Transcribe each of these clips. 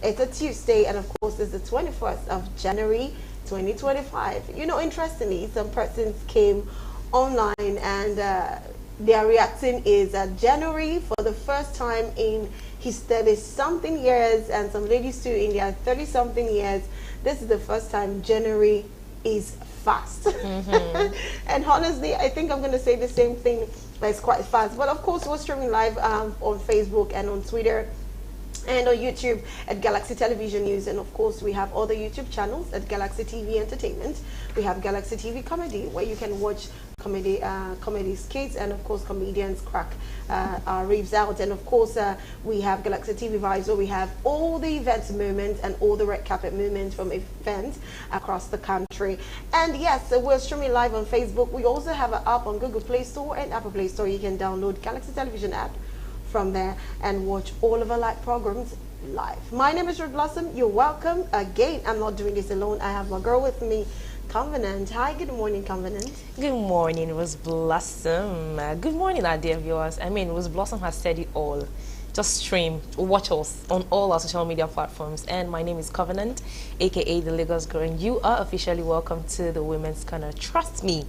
It's a Tuesday, and of course, it's the 21st of January 2025. You know, interestingly, some persons came online and their reaction is that January, for the first time in his 30-something years, and some ladies too in their 30-something years, this is the first time January is fast. And honestly, I think I'm going to say the same thing. It's quite fast. But of course, we're streaming live on Facebook and on Twitter and on YouTube at Galaxy Television News, and of course we have other YouTube channels at Galaxy TV Entertainment. We have Galaxy TV Comedy, where you can watch comedy skits, and of course comedians crack our ribs out. And of course we have Galaxy TV Vibes, where we have all the events moments and all the red carpet moments from events across the country. And yes, we're streaming live on Facebook. We also have an app on Google Play Store and Apple Play Store. You can download Galaxy Television app from there and watch all of our live programs live. My name is Red Blossom. You're welcome. Again, I'm not doing this alone. I have my girl with me, Covenant. Hi, good morning, Covenant. Good morning, Rose Blossom. Good morning, our dear viewers. I mean, Rose Blossom has said it all. Just stream, watch us on all our social media platforms. And my name is Covenant, aka the Lagos Girl, and you are officially welcome to the Women's Corner. Trust me,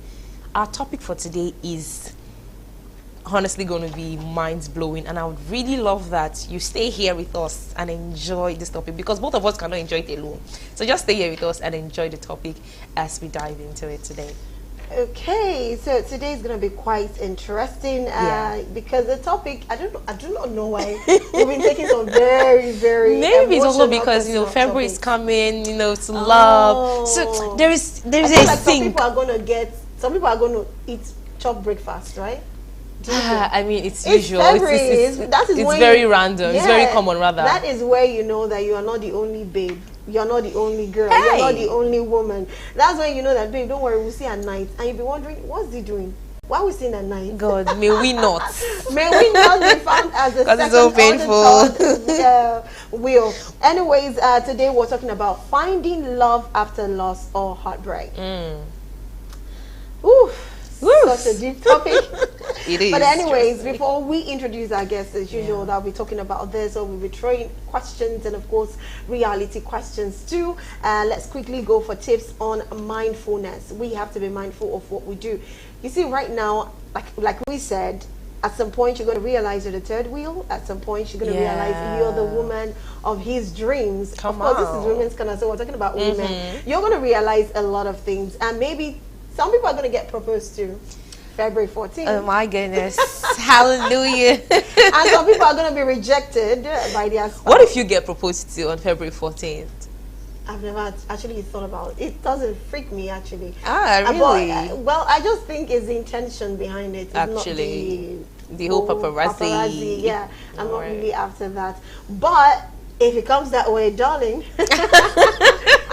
our topic for today is honestly going to be mind-blowing, and I would really love that you stay here with us and enjoy this topic, because both of us cannot enjoy it alone. So just stay here with us and enjoy the topic as we dive into it today. Okay, so today is going to be quite interesting because the topic, I do not know why we've been taking some very maybe it's also because February is coming, to love. So there is a like thing. Some people are going to eat chop breakfast, right? I mean, it's It's usual. February. It's very random. It's very common, rather. That is where you know that you are not the only babe. You're not the only girl. Hey. You're not the only woman. That's when you know that, babe, don't worry, we'll see at night. And you'll be wondering, what's he doing? Why are we seeing at night? God, may we not. May we not be found as a second it's so or the third wheel. Anyways, today we're talking about finding love after loss or heartbreak. Oof. Such a deep topic. It is. But anyways, before we introduce our guests, as usual, that we'll be talking about this, so we'll be throwing questions and of course reality questions too. Let's quickly go for tips on mindfulness. We have to be mindful of what we do. You see, right now, like we said, at some point you're going to realize you're the third wheel. At some point you're going to realize you're the woman of his dreams. Of course, this is Women's Corner, so we're talking about women. You're going to realize a lot of things, and maybe some people are going to get proposed to February 14th. Oh my goodness. Hallelujah. And some people are going to be rejected by their spouse. What if you get proposed to on February 14th? I've never actually thought about it. It doesn't freak me, actually. Really? Well, I just think it's the intention behind it. It's actually, not the whole paparazzi. Yeah, I'm not really after that. But if it comes that way, darling,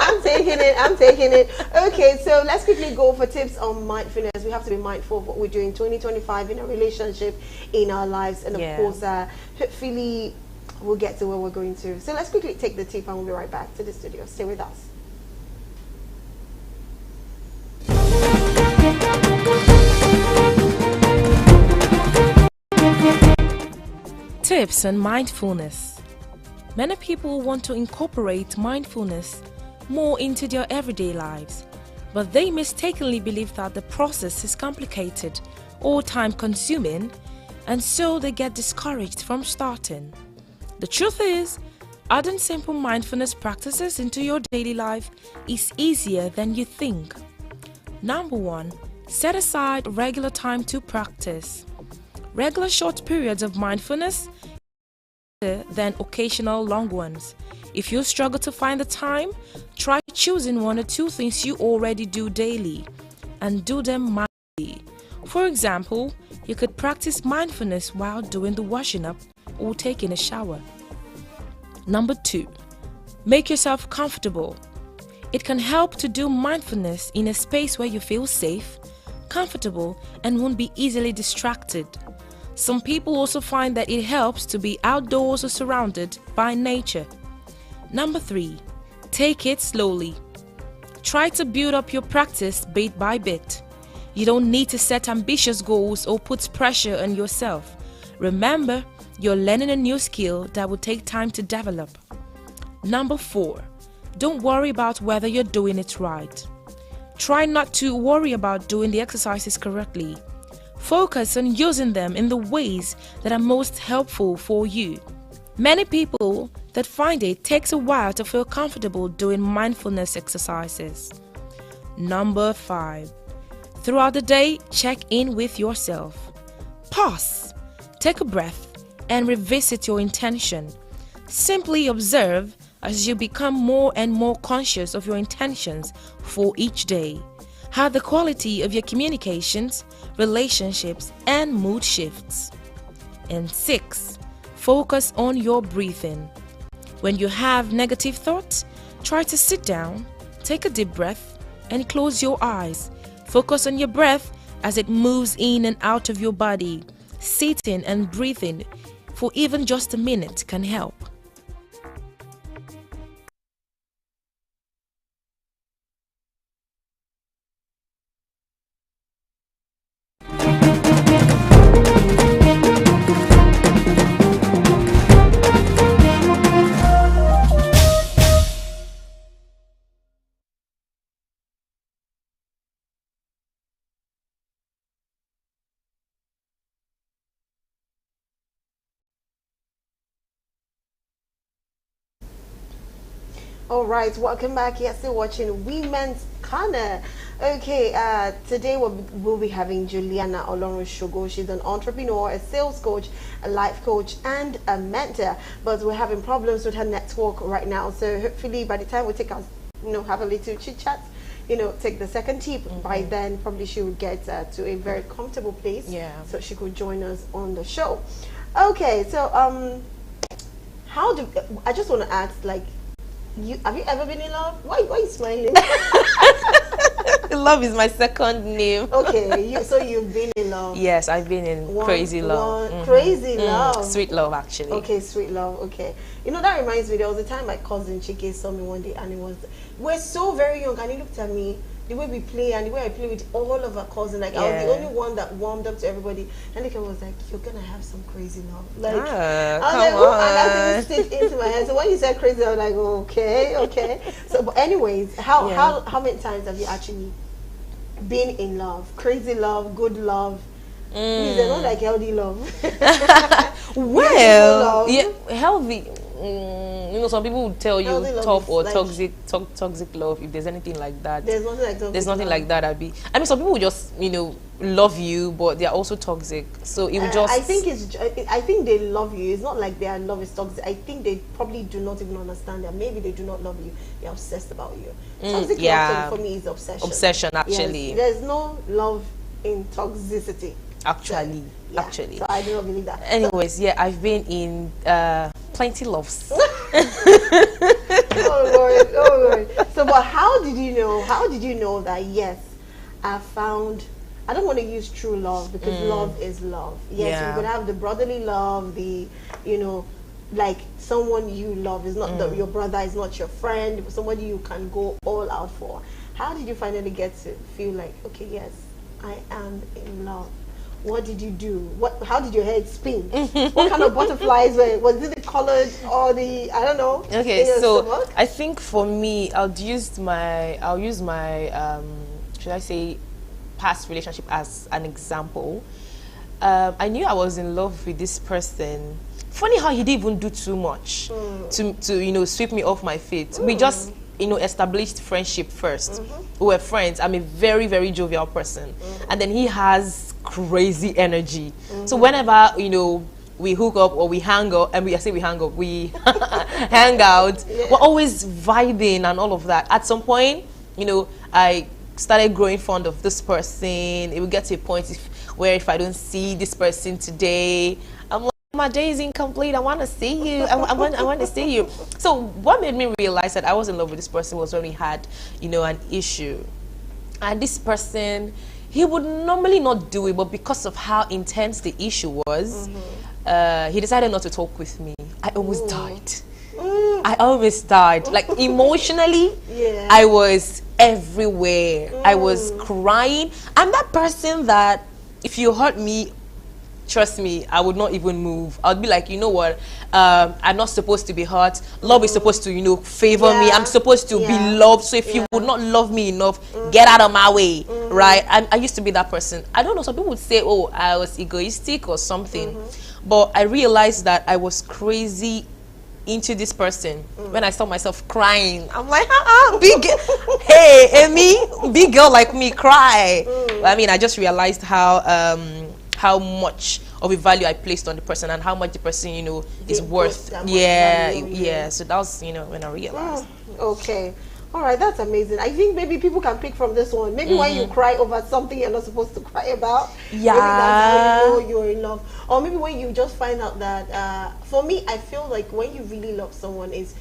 I'm taking it. Okay, so let's quickly go for tips on mindfulness. We have to be mindful of what we're doing 2025 in a relationship, in our lives, and of course, hopefully we'll get to where we're going to. So let's quickly take the tip and we'll be right back to the studio. Stay with us. Tips on mindfulness. Many people want to incorporate mindfulness more into their everyday lives, but they mistakenly believe that the process is complicated or time-consuming, and so they get discouraged from starting. The truth is, adding simple mindfulness practices into your daily life is easier than you think. Number 1, set aside regular time to practice. Regular short periods of mindfulness than occasional long ones. If you struggle to find the time, try choosing 1 or 2 things you already do daily and do them mindfully. For example, you could practice mindfulness while doing the washing up or taking a shower. Number 2, make yourself comfortable. It can help to do mindfulness in a space where you feel safe, comfortable, and won't be easily distracted. Some people also find that it helps to be outdoors or surrounded by nature. Number 3, take it slowly. Try to build up your practice bit by bit. You don't need to set ambitious goals or put pressure on yourself. Remember, you're learning a new skill that will take time to develop. Number 4, don't worry about whether you're doing it right. Try not to worry about doing the exercises correctly. Focus on using them in the ways that are most helpful for you. Many people that find it takes a while to feel comfortable doing mindfulness exercises. Number 5, throughout the day, check in with yourself. Pause, take a breath, and revisit your intention. Simply observe as you become more and more conscious of your intentions for each day, how the quality of your communications, relationships, and mood shifts. And 6, focus on your breathing. When you have negative thoughts, try to sit down, take a deep breath, and close your eyes. Focus on your breath as it moves in and out of your body. Sitting and breathing for even just a minute can help. All right, welcome back. You're still watching Women's Corner. Okay, today we'll be having Juliana Olorun-Shogo. She's an entrepreneur, a sales coach, a life coach, and a mentor. But we're having problems with her network right now. So hopefully, by the time we take our, have a little chit chat, take the second tip. By then, probably she will get to a very comfortable place. Yeah. So she could join us on the show. Okay, so I just want to ask, like, have you ever been in love? Why are you smiling? Love is my second name. Okay, so you've been in love. Yes, I've been in crazy love. Crazy love. Sweet love, actually. Okay, sweet love. Okay. That reminds me, there was a time my cousin Chike saw me one day, and we're so very young, and he looked at me, the way we play and the way I play with all of our cousins, like I was the only one that warmed up to everybody, and he was like, "You're gonna have some crazy love." Like, I was like, "Oh," and that thing stayed into my head. So when you said crazy, I was like, "Okay." So, but anyways, how many times have you actually been in love? Crazy love, good love. They're not like healthy love. Well, yeah, healthy. Some people would tell you tough or like toxic love. If there's anything like that, there's nothing like toxic. There's nothing like that, Abby. I mean, some people would just love you, but they're also toxic. So it would just. I think they love you. It's not like their love is toxic. I think they probably do not even understand that. Maybe they do not love you. They're obsessed about you. Toxic love for me is obsession. Obsession, actually. Yes, there's no love in toxicity. Actually. So I do not believe that. Anyways, I've been in plenty loves. Oh Lord. So, but how did you know that? Yes, I found. I don't want to use true love because love is love. Yes, you're gonna have the brotherly love, the like someone you love is not your brother, is not your friend, somebody you can go all out for. How did you finally get to feel like, okay, yes, I am in love? What did you do? How did your head spin? What kind of butterflies was it? The colored or the, I don't know. Okay, so stomach? I think for me, I'll use my should I say past relationship as an example. I knew I was in love with this person. Funny how he didn't even do too much to sweep me off my feet. We just established friendship first. We were friends. I'm a very, very jovial person, and then he has crazy energy. So whenever we hook up or we hang out, and we hang out, we're always vibing and all of that. At some point, I started growing fond of this person. It will get to a point where if I don't see this person today, I'm like, my day is incomplete. I want to see you. I want to see you. So what made me realize that I was in love with this person was when we had, an issue. And this person, he would normally not do it, but because of how intense the issue was, he decided not to talk with me. I almost died. I almost died. Like emotionally, I was everywhere. I was crying. I'm that person that if you hurt me, trust me, I would not even move. I would be like, you know what, I'm not supposed to be hurt. Love is supposed to, you know, favor me. I'm supposed to be loved. So if you would not love me enough, get out of my way, right? I used to be that person. I don't know, some people would say, oh, I was egoistic or something, but I realized that I was crazy into this person. When I saw myself crying, I'm like, big hey Amy, big girl like me cry. I mean, I just realized how much of a value I placed on the person and how much the person, you know, is worth. So that was, you know, when I realized. Okay. All right, that's amazing. I think maybe people can pick from this one. Maybe when you cry over something you're not supposed to cry about, maybe that's how you know you're in love. Or maybe when you just find out that, for me, I feel like when you really love someone is,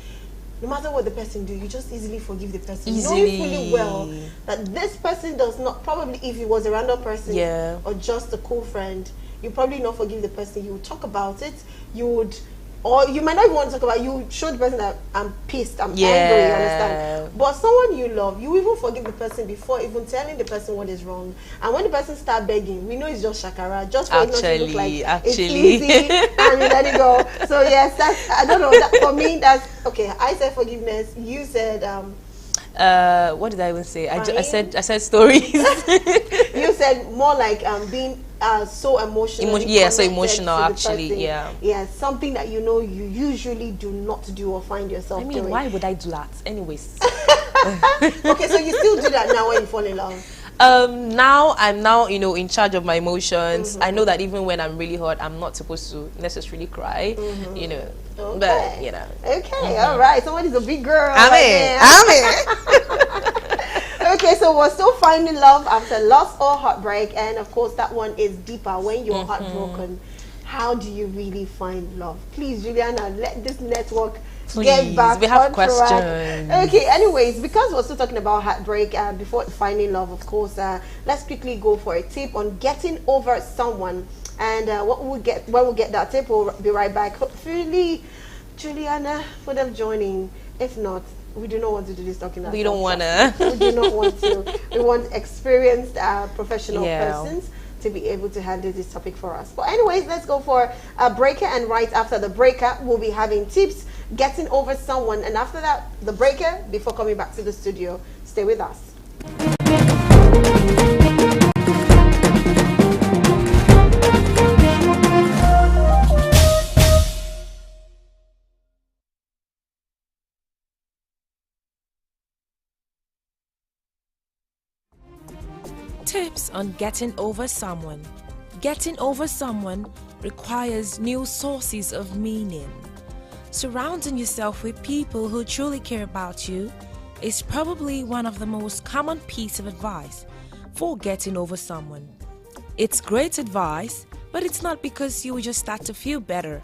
no matter what the person do, you just easily forgive the person. Knowing fully well that this person does not, probably if it was a random person or just a cool friend, you probably not forgive the person. You would talk about it. You would, or you might not even want to talk about it. You show the person that I'm pissed, I'm angry, you understand? But someone you love, you even forgive the person before even telling the person what is wrong. And when the person starts begging, we know it's just shakara, just for it not to look like it's easy and you let it go. So yes, that's, I don't know, that, for me that's, okay, I said forgiveness, you said, what did I even say? I said stories. You said more like being so emotional. So emotional actually. Yeah, something that you know you usually do not do or find yourself doing. Why would I do that? Anyways. Okay, so you still do that now when you fall in love? Now I'm you know, in charge of my emotions. I know that even when I'm really hurt, I'm not supposed to necessarily cry, you know. Okay. But you know. Okay, all right. Somebody's a big girl. I'm in. Okay, so we're still finding love after loss or heartbreak, and of course that one is deeper when you're heartbroken. How do you really find love? Please, Juliana, let this network get back. We have on questions. Track. Okay, anyways, because we're still talking about heartbreak, before finding love, of course, let's quickly go for a tip on getting over someone. And when we get that tip, we'll be right back. Hopefully, Juliana would have joining. If not, we do not want to do this talking. We don't want to. We do not want to. We want experienced professional persons to be able to handle this topic for us. But anyways, let's go for a breaker, and right after the breaker, we'll be having tips getting over someone. And after that, the breaker, before coming back to the studio, stay with us. Tips on getting over someone. Getting over someone requires new sources of meaning. Surrounding yourself with people who truly care about you is probably one of the most common pieces of advice for getting over someone. It's great advice, but it's not because you will just start to feel better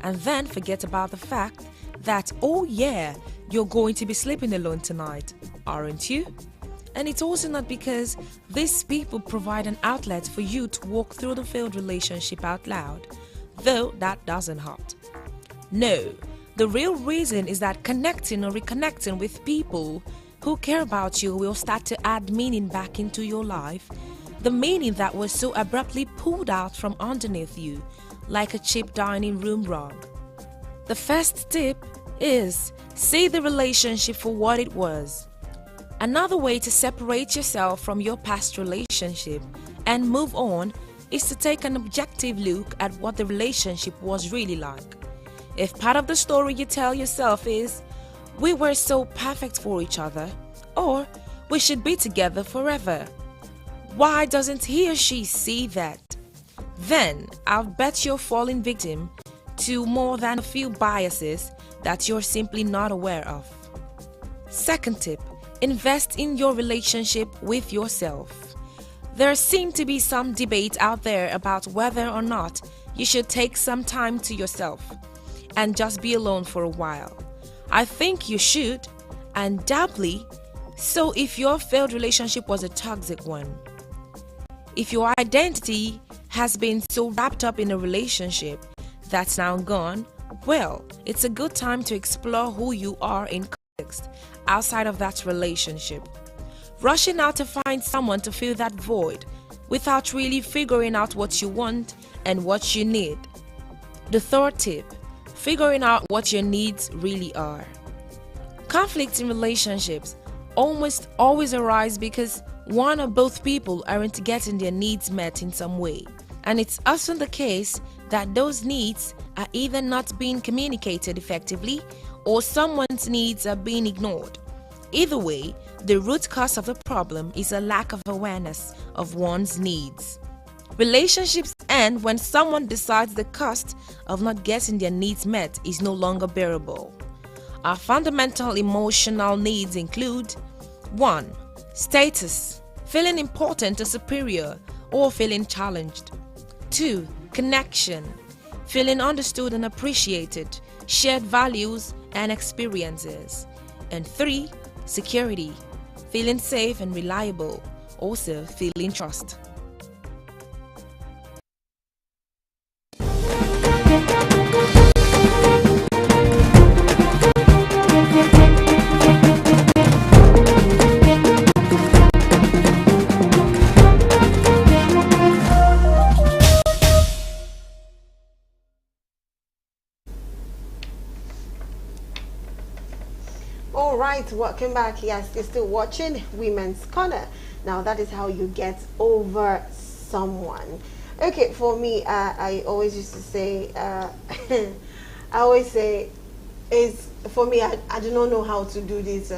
and then forget about the fact that, oh yeah, you're going to be sleeping alone tonight, aren't you? And it's also not because these people provide an outlet for you to walk through the failed relationship out loud, though that doesn't hurt. No, the real reason is that connecting or reconnecting with people who care about you will start to add meaning back into your life, the meaning that was so abruptly pulled out from underneath you, like a cheap dining room rug. The first tip is see the relationship for what it was. Another way to separate yourself from your past relationship and move on is to take an objective look at what the relationship was really like. If part of the story you tell yourself is, we were so perfect for each other, or we should be together forever, why doesn't he or she see that? Then I'll bet you're falling victim to more than a few biases that you're simply not aware of. Second tip. Invest in your relationship with yourself. There seems to be some debate out there about whether or not you should take some time to yourself and just be alone for a while. I think you should, and doubly so if your failed relationship was a toxic one. If your identity has been so wrapped up in a relationship that's now gone, well, it's a good time to explore who you are in context outside of that relationship. Rushing out to find someone to fill that void without really figuring out what you want and what you need. The third tip, figuring out what your needs really are. Conflicts in relationships almost always arise because one or both people aren't getting their needs met in some way. And it's often the case that those needs are either not being communicated effectively or someone's needs are being ignored. Either way, the root cause of the problem is a lack of awareness of one's needs. Relationships end when someone decides the cost of not getting their needs met is no longer bearable. Our fundamental emotional needs include 1. Status, feeling important or superior or feeling challenged. 2. Connection, feeling understood and appreciated, shared values and experiences. And 3. Security, feeling safe and reliable, also feeling trust. All right, welcome back. Yes, you're still watching Women's Corner. Now, that is how you get over someone. Okay, for me, I always used to say, I always say, is for me, I do not know how to do this.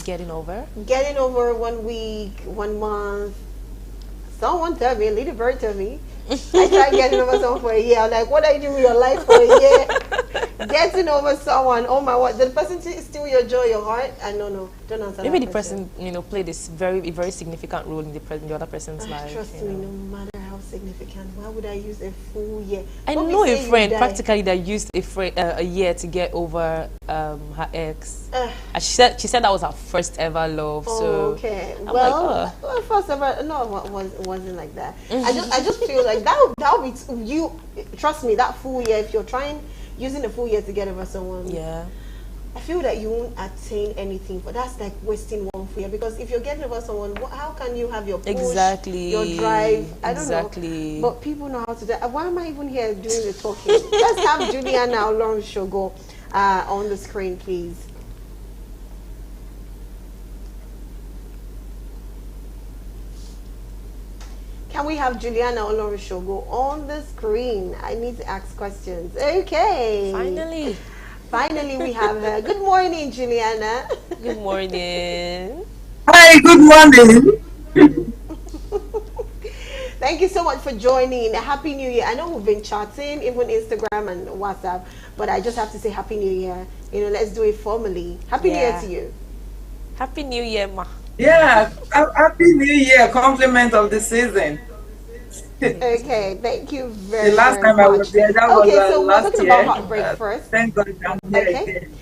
Getting over? Getting over 1 week, 1 month. Someone tell me, a little bird tell me. I tried getting over someone for a year. I'm like, what are you doing with your life for a year? Getting over someone, oh my word, the person steal your joy, your heart? No, don't answer. Maybe the person, played this very significant role in the other person's life. Trust me, no matter how significant, why would I use a full year? I know a friend practically that used a year to get over her ex. And she said that was her first ever love. Oh, so okay. I'm well, first ever, no, it wasn't like that. I just feel like that would be you. Trust me, that full year. If you're using a full year to get over someone, yeah, I feel that you won't attain anything. But that's like wasting 1 full year, because if you're getting over someone, how can you have your push, your drive? I don't know. But people know how to do it. Why am I even here doing the talking? Let's have Juliana Olorunshogo on the screen, please. Can we have Juliana Olorunshogo on the screen? I need to ask questions. Okay. Finally, we have her. Good morning, Juliana. Good morning. Hi, good morning. Thank you so much for joining. Happy New Year. I know we've been chatting, even Instagram and WhatsApp, but I just have to say Happy New Year. Let's do it formally. Happy New Year to you. Happy New Year, ma. Yeah, Happy New Year, compliment of the season. Okay, thank you very much. The last time I was there, that was so last we're talking year. about heartbreak first. Thank God I'm here again.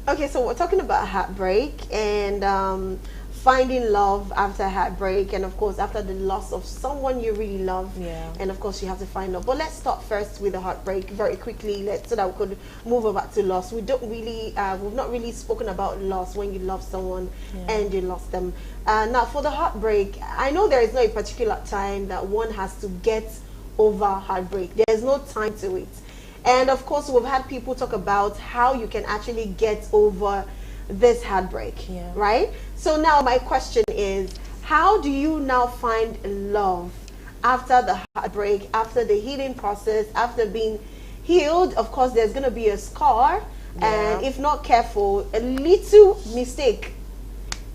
Okay, so we're talking about heartbreak and finding love after heartbreak, and of course after the loss of someone you really love. Yeah. And of course you have to find love. But let's start first with the heartbreak very quickly, so that we could move over to loss. We've not really spoken about loss when you love someone and you lost them. Now for the heartbreak, I know there is no particular time that one has to get over heartbreak. There's no time to it. And of course we've had people talk about how you can actually get over this heartbreak, right? So now my question is, how do you now find love after the heartbreak, after the healing process, after being healed? Of course there's going to be a scar, and if not careful, a little mistake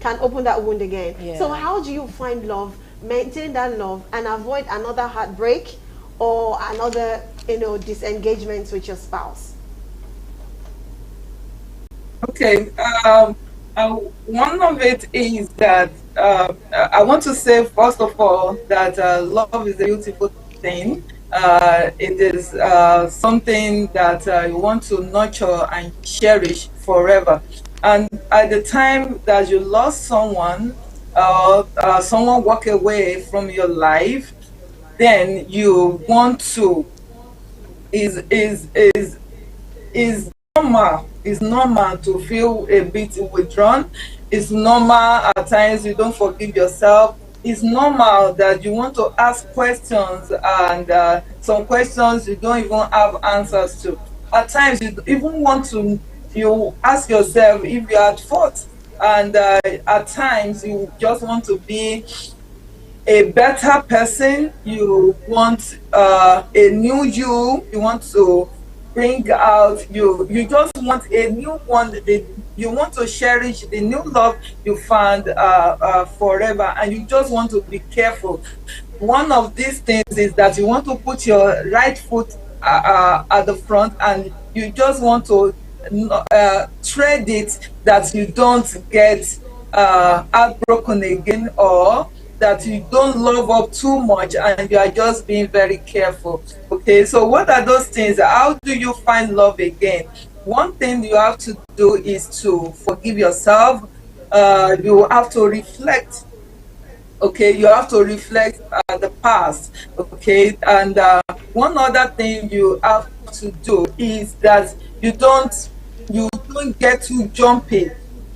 can open that wound again. So how do you find love, maintain that love, and avoid another heartbreak or another disengagement with your spouse? Okay, one of it is that I want to say first of all that love is a beautiful thing. It is something that you want to nurture and cherish forever. And at the time that you lost someone, someone walk away from your life, then you want to is normal It's normal to feel a bit withdrawn. It's normal at times you don't forgive yourself. It's normal that you want to ask questions, and some questions you don't even have answers to. At times you even want to, you ask yourself if you are at fault, and at times you just want to be a better person. You want a new you want to bring out, you just want a new one, you want to cherish the new love you found forever, and you just want to be careful. One of these things is that you want to put your right foot at the front, and you just want to tread it, that you don't get heartbroken again, or that you don't love up too much, and you are just being very careful. Okay, so what are those things? How do you find love again? One thing you have to do is to forgive yourself. You have to reflect. Okay, you have to reflect the past. Okay, and one other thing you have to do is that you don't get too jumpy.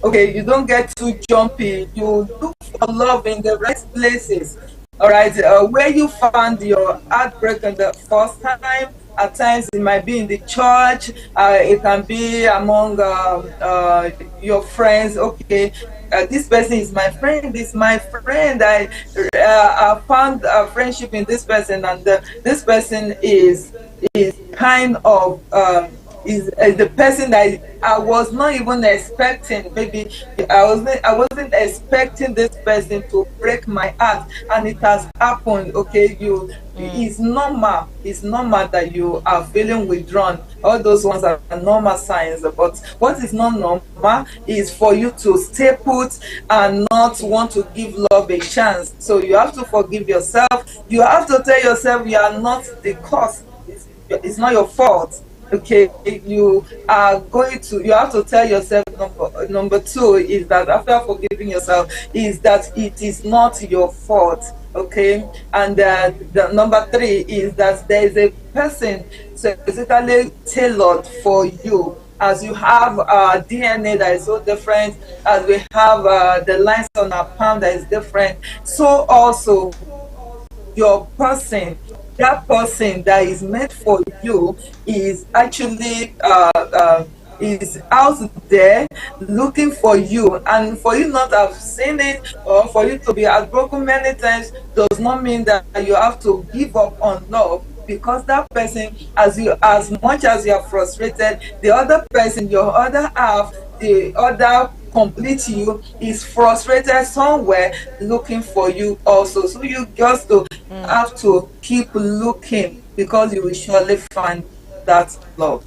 Okay, you don't get too jumpy. You look for love in the right places. All right, where you found your heartbreak in the first time. At times it might be in the church. It can be among your friends. Okay, this person is my friend. This is my friend. I found a friendship in this person, and this person is kind of. Is the person that I was not even expecting. Maybe I wasn't expecting this person to break my heart, and it has happened. Okay, it's normal. It's normal that you are feeling withdrawn. All those ones are normal signs. But what is not normal is for you to stay put and not want to give love a chance. So you have to forgive yourself. You have to tell yourself you are not the cause. It's not your fault. Okay, you have to tell yourself, number two is that after forgiving yourself, is that it is not your fault. Okay, and the number three is that there is a person specifically tailored for you. As you have DNA that is so different, as we have the lines on our palm that is different, so also your person, that person that is meant for you is actually is out there looking for you, and for you not have seen it, or for you to be heartbroken many times, does not mean that you have to give up on love. Because that person, as much as you are frustrated, the other person, your other half, the other complete you, is frustrated somewhere looking for you also. So you just have to keep looking, because you will surely find that love.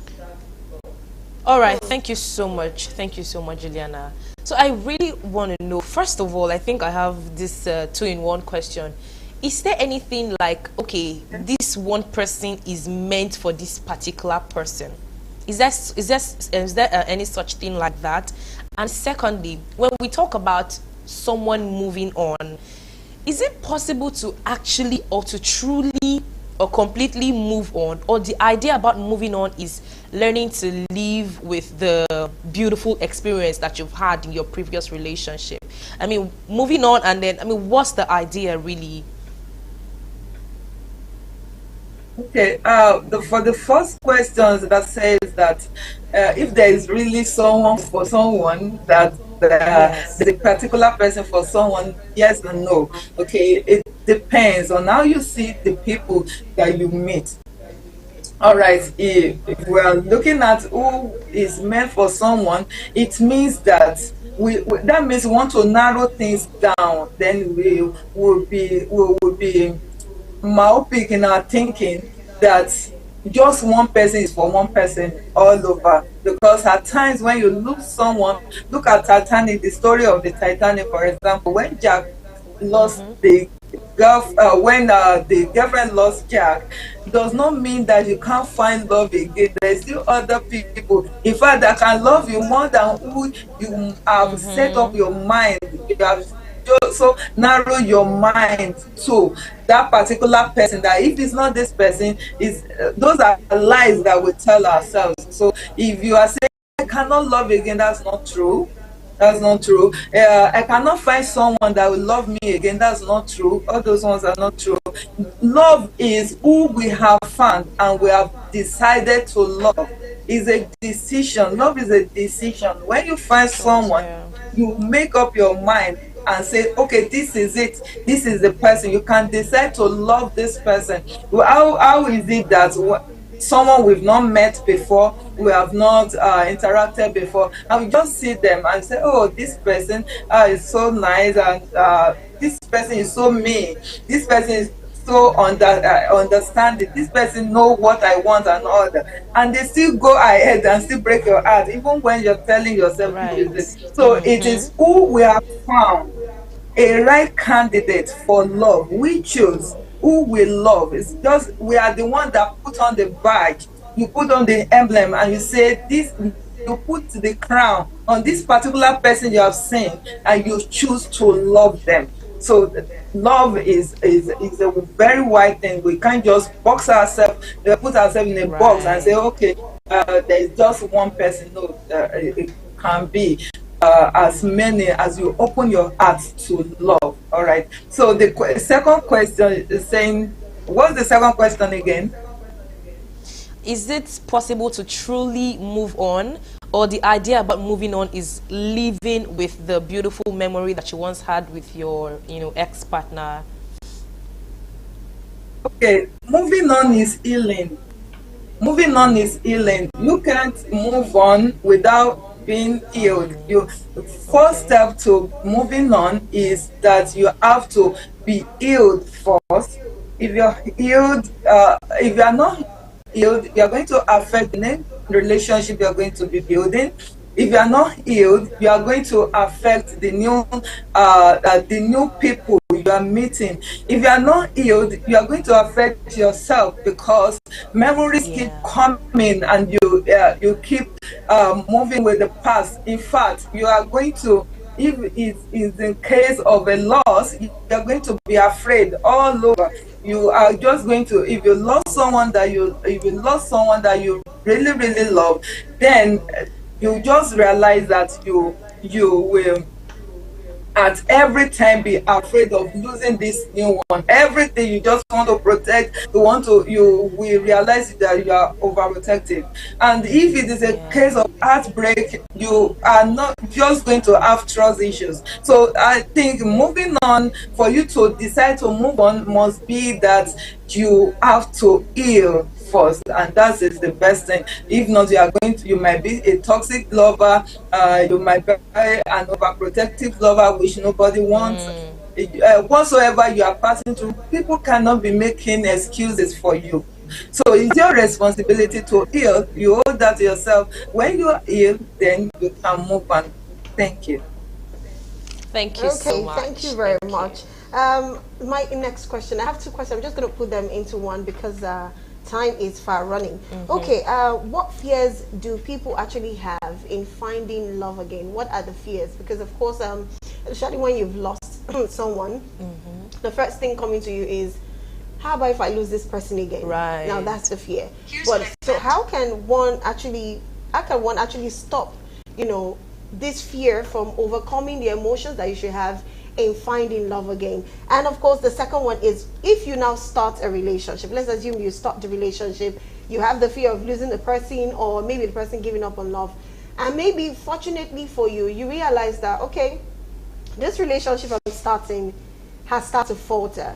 All right, thank you so much. Thank you so much, Juliana. So I really want to know, first of all, I think I have this two-in-one question. Is there anything like, okay, this one person is meant for this particular person? Is there any such thing like that? And secondly, when we talk about someone moving on, is it possible to actually, or to truly or completely move on? Or the idea about moving on is learning to live with the beautiful experience that you've had in your previous relationship? I mean, moving on, and then, I mean, what's the idea really? Okay, for the first questions that says that if there is really someone for someone, that there's a particular person for someone, yes and no. Okay, it depends on how you see the people that you meet. All right, if we are looking at who is meant for someone, it means that that means we want to narrow things down. Then we will be myopic in our thinking that just one person is for one person all over. Because at times when you look at Titanic, the story of the Titanic, for example, when Jack lost the when the girlfriend lost Jack, does not mean that you can't find love again. There's still other people, in fact, that can love you more than who you have set up your mind. You have so narrow your mind to that particular person, that if it's not this person, is those are lies that we tell ourselves. So if you are saying cannot love again. That's not true. That's not true. I cannot find someone that will love me again. That's not true. All those ones are not true. Love is who we have found and we have decided to love. Is a decision. Love is a decision. When you find someone, you make up your mind and say, okay, this is it. This is the person. You can decide to love this person. How is it that someone we've not met before, we have not interacted before, and we just see them and say, oh, this person is so nice, and this person is so mean, this person is so understanding, this person know what I want and all that, and they still go ahead and still break your heart even when you're telling yourself this. So it is who we have found a right candidate for love. We choose who we love. It's just we are the one that put on the badge, you put on the emblem, and you say this. You put the crown on this particular person you have seen, and you choose to love them. So love is a very wide thing. We can't just box ourselves, put ourselves in a box and say, okay, there is just one person. No, it can be as many as you open your heart to love. All right. So the second question is saying, what's the second question again? Is it possible to truly move on, or the idea about moving on is living with the beautiful memory that you once had with your, ex-partner? Okay, moving on is healing. Moving on is healing. You can't move on without being healed. First step to moving on is that you have to be healed first. If you're healed, if you are not healed, you are going to affect the relationship you are going to be building. If you are not healed, you are going to affect the new people you are meeting. If you are not healed, you are going to affect yourself, because memories keep coming and you keep moving with the past. In fact, you are going to, if it is in case of a loss, you are going to be afraid all over. You are just going to, if you lost someone that you really, really love, then you just realize that you will at every time be afraid of losing this new one. Everything you just want to protect, you will realize that you are overprotective. And if it is a case of heartbreak, you are not just going to have trust issues. So I think moving on, for you to decide to move on, must be that you have to heal first, and that is the best thing. If not, you might be a toxic lover, you might be an overprotective lover which nobody wants. Whatsoever you are passing through, people cannot be making excuses for you. So it's your responsibility to heal. You owe that to yourself. When you are healed, then you can move on. Thank you. Thank you so much. Thank you very much. My next question, I have two questions. I'm just going to put them into one because time is far running. Okay, what fears do people actually have in finding love again? What are the fears? Because of course, especially when you've lost someone, the first thing coming to you is, how about if I lose this person again? Right. Now that's the fear. So how can one actually stop, this fear from overcoming the emotions that you should have in finding love again? And of course, the second one is, if you now start a relationship, let's assume you start the relationship, you have the fear of losing the person, or maybe the person giving up on love, and maybe fortunately for you, you realize that, okay, this relationship I'm starting has started to falter.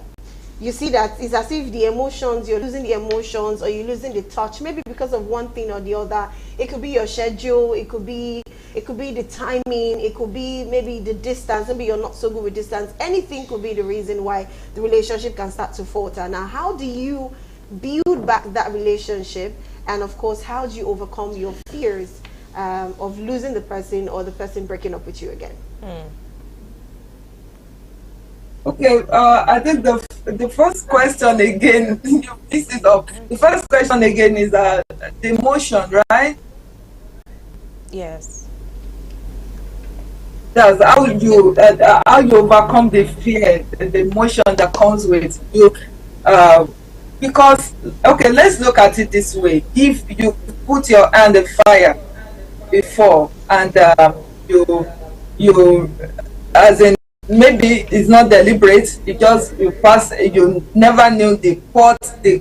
You see that it's as if the emotions, you're losing the emotions, or you're losing the touch, maybe because of one thing or the other. It could be your schedule, it could be the timing, it could be maybe the distance, maybe you're not so good with distance. Anything could be the reason why the relationship can start to falter. Now, how do you build back that relationship? And of course, how do you overcome your fears of losing the person, or the person breaking up with you again? Okay, I think the first question again, you picked it up. The first question again is the emotion, right? Yes. That's how you overcome the fear, the emotion that comes with you. Because, okay, let's look at it this way. If you put your hand in fire, before, and you you as in maybe it's not deliberate, you pass, you never knew the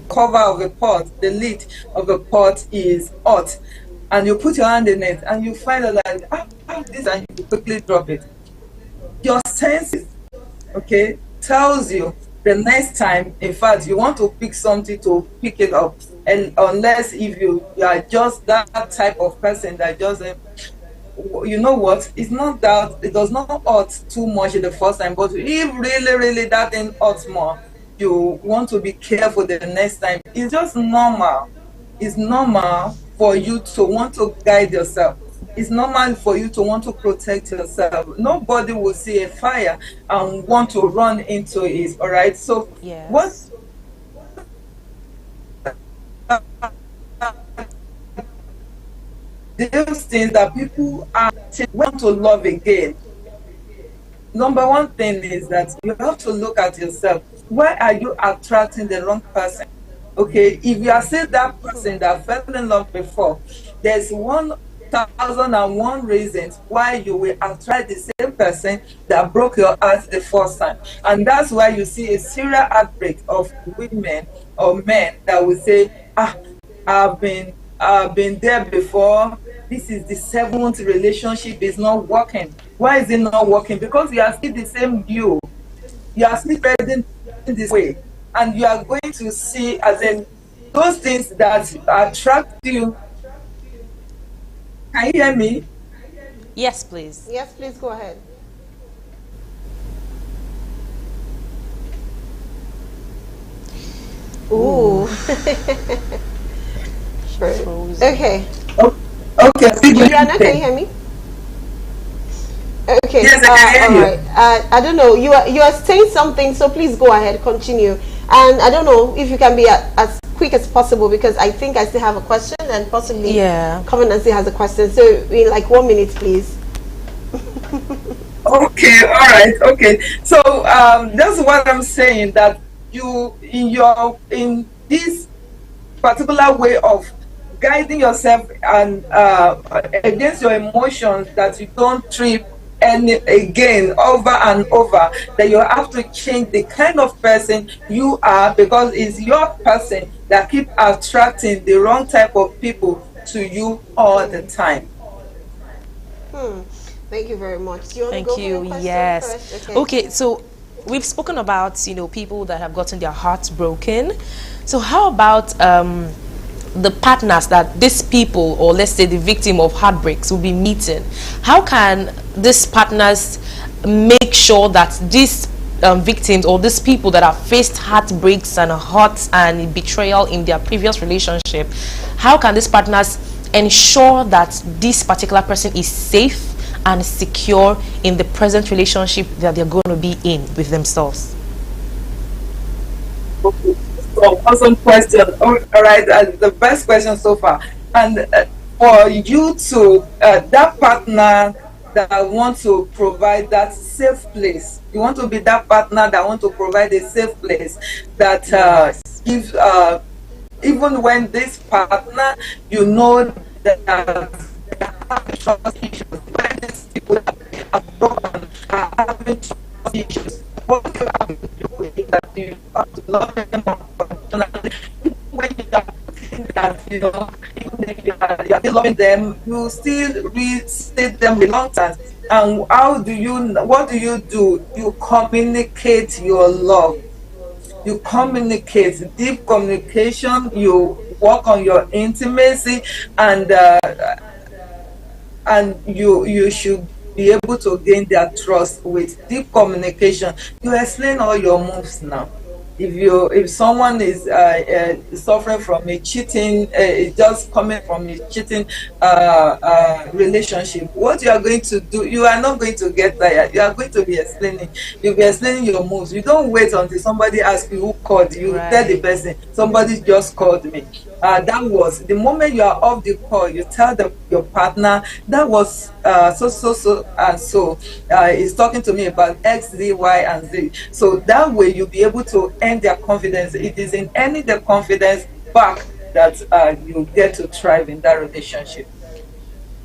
cover of a pot, the lid of a pot is hot, and you put your hand in it and you find out that this, and you quickly drop it. Your senses, okay, tells you the next time, in fact, you want to pick something, to pick it up, and unless if you are just that type of person that just you know what, it's not that it does not hurt too much in the first time, but if really that thing hurts more, you want to be careful the next time. It's just normal. It's normal for you to want to guide yourself. It's normal for you to want to protect yourself. Nobody will see a fire and want to run into it. All right. So yes. What those things that people are want to love again. Number one thing is that you have to look at yourself. Why are you attracting the wrong person? Okay, if you are still that person that fell in love before, there's 1,001 reasons why you will attract the same person that broke your heart the first time. And that's why you see a serial outbreak of women or men that will say, I've been there before. This is the 7th relationship, is not working. Why is it not working? Because you are still the same you. You are still present in this way. And you are going to see, as in, those things that attract you. Can you hear me? Yes, please. Yes, please go ahead. Ooh. Sure. Okay. Okay. Juliana, can you hear me? Okay. Yes, I can hear you. All right. I don't know. You are saying something, so please go ahead, continue. And I don't know if you can be as quick as possible, because I think I still have a question, and possibly Covenant still has a question. So in like 1 minute, please. Okay. All right. Okay. So that's what I'm saying, that you in this particular way of guiding yourself and against your emotions, that you don't trip and again over and over, that you have to change the kind of person you are, because it's your person that keep attracting the wrong type of people to you all the time. Thank you very much. Do you want Thank to go you. for your question Yes. first? Okay, so we've spoken about, people that have gotten their hearts broken. So how about the partners that these people, or let's say the victim of heartbreaks, will be meeting? How can these partners make sure that these victims, or these people that have faced heartbreaks and hurts and betrayal in their previous relationship, how can these partners ensure that this particular person is safe and secure in the present relationship that they're going to be in with themselves? Okay. So, awesome question. All right, the best question so far. And for you to that partner that want to provide that safe place, you want to be that partner that want to provide a safe place that gives even when this partner, you know that they have trust issues, when these people are broken, are having trust issues, what you have to do is that you have to love them unconditionally. When you are thinking that, even if you are still loving them, you still restate them reluctant. And what do you do? You communicate your love. You communicate, deep communication. You work on your intimacy, and you should be able to gain their trust with deep communication. You explain all your moves now. If someone is suffering from a cheating, just coming from a cheating relationship, what you are going to do, you are not going to get tired. You are going to be explaining. You'll be explaining your moves. You don't wait until somebody asks you who called you. Right. Tell the person, somebody just called me. That was the moment you are off the call. You tell your partner, that was so and so is talking to me about X, Z, Y, and Z. So that way you'll be able to end their confidence. It is in ending their confidence back that you get to thrive in that relationship.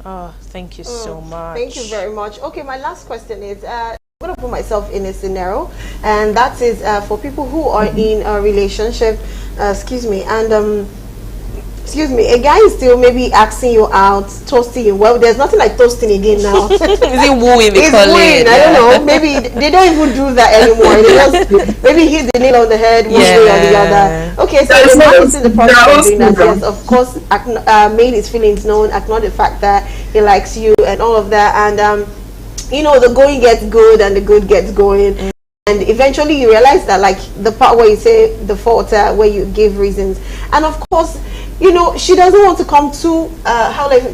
Oh, thank you so much. Thank you very much. Okay, my last question is, I'm going to put myself in a scenario, and that is for people who are in a relationship, excuse me, and excuse me, a guy is still maybe asking you out, toasting you. Well, there's nothing like toasting again now. Is it wooing? It's wooing. I don't know. Maybe they don't even do that anymore. They just maybe hit the nail on the head one way or the other. Okay, so the man is in the process of doing that. Yes, of course, made his feelings known, acknowledge the fact that he likes you and all of that, and you know, the going gets good and the good gets going. And eventually you realize that, like the part where you say the fault, where you give reasons, and of course, you know, she doesn't want to come too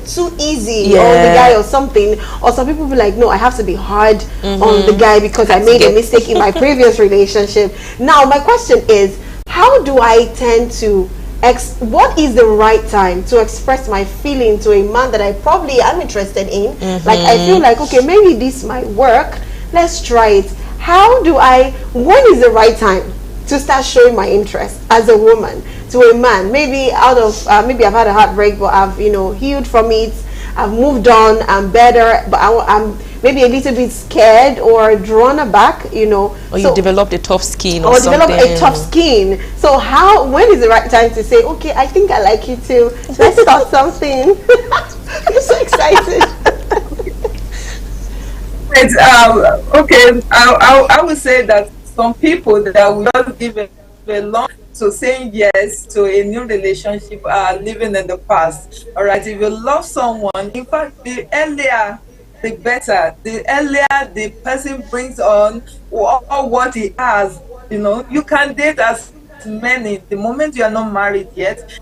too easy on the guy or something. Or some people be like, no, I have to be hard on the guy because I made a mistake in my previous relationship. Now my question is, how do I tend to what is the right time to express my feeling to a man that I probably am interested in? Like, I feel like, okay, maybe this might work, let's try it. When is the right time to start showing my interest as a woman to a man? Maybe maybe I've had a heartbreak, but I've, you know, healed from it, I've moved on, I'm better, but I'm maybe a little bit scared or drawn aback, you know. Or you developed a tough skin or something. Or developed a tough skin. So when is the right time to say, okay, I think I like you too, let's start something? I'm so excited. Okay, I would say that some people that will just give a long to saying yes to a new relationship are living in the past. All right, if you love someone, in fact, the earlier the better. The earlier the person brings on or what he has, you know, you can date as many. The moment you are not married yet,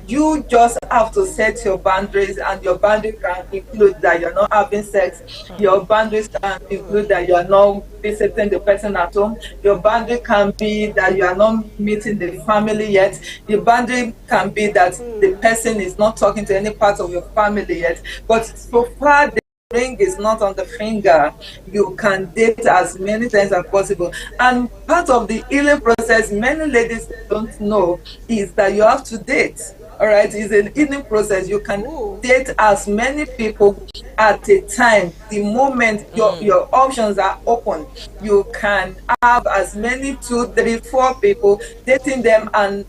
you just have to set your boundaries, and your boundary can include that you're not having sex. Your boundaries can include that you are not visiting the person at home. Your boundary can be that you are not meeting the family yet. Your boundary can be that the person is not talking to any part of your family yet. But so far, the ring is not on the finger. You can date as many times as possible. And part of the healing process many ladies don't know is that you have to date. All right, it's an healing process. You can date as many people at a time. The moment your options are open, you can have as many 2, 3, 4 people, dating them, and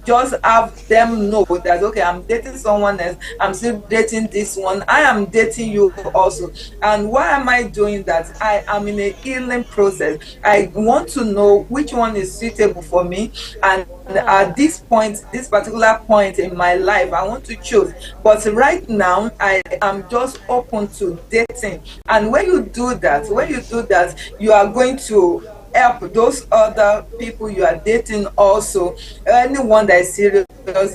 just have them know that, okay, I'm dating someone else, I'm still dating this one, I am dating you also. And why am I doing that? I am in a healing process. I want to know which one is suitable for me, and at this point, this particular point in my life, I want to choose. But right now, I am just open to dating. And when you do that, you are going to help those other people you are dating also. Anyone that is serious,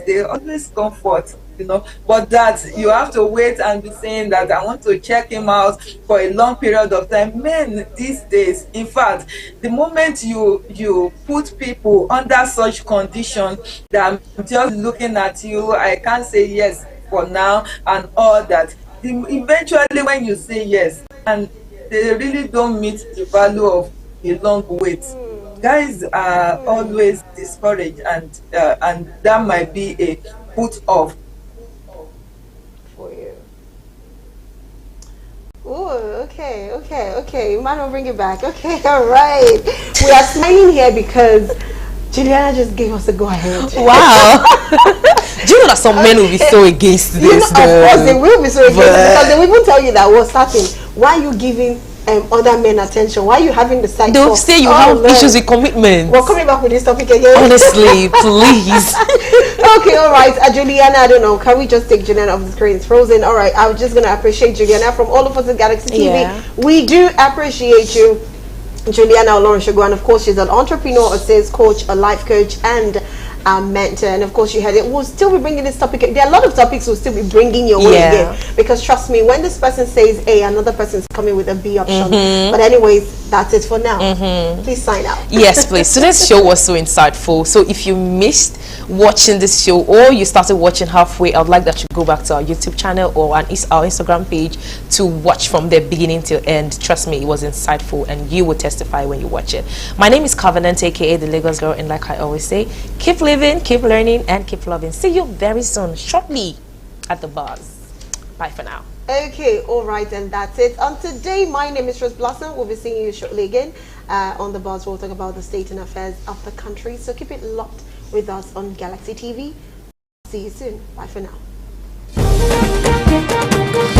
they always comfort, you know. But that you have to wait and be saying that I want to check him out for a long period of time. Men these days, in fact, the moment you put people under such condition that I'm just looking at you, I can't say yes for now and all that. Eventually, when you say yes, and they really don't meet the value of a long wait, guys are always discouraged, and that might be a put off for you. Oh, okay. Man, will bring it back. Okay, all right. We are smiling here because Juliana just gave us a go ahead. Wow. Do you know that some men will be so against this? You know, of course, they will be so against it, because they will even tell you that we're starting. Why are you giving other men attention? Why are you having the side They'll say you have issues with commitment. We're coming back with this topic again. Honestly, please. Okay, all right. Juliana, I don't know. Can we just take Juliana off the screen? It's frozen. All right. I'm just going to appreciate Juliana from all of us at Galaxy TV. Yeah. We do appreciate you, Juliana Olorunshogo. And of course, she's an entrepreneur, a sales coach, a life coach, and mentor. And of course, you had it. We'll still be bringing this topic. There are a lot of topics we'll still be bringing your way again, because trust me, when this person says A, another person's coming with a B option. But anyways, that's it for now. Please sign out. Yes, please. Today's show was so insightful. So if you missed watching this show, or you started watching halfway, I would like that you go back to our YouTube channel or our Instagram page to watch from the beginning till end. Trust me, it was insightful, and you will testify when you watch it. My name is Covenant, aka the Lagos Girl, and like I always say, keep living, keep learning, and keep loving. See you very soon, shortly, at the bars. Bye for now. Okay, all right, and that's it. On today, my name is Rose Blossom. We'll be seeing you shortly again on the buzz. We'll talk about the state and affairs of the country. So keep it locked with us on Galaxy TV. See you soon. Bye for now.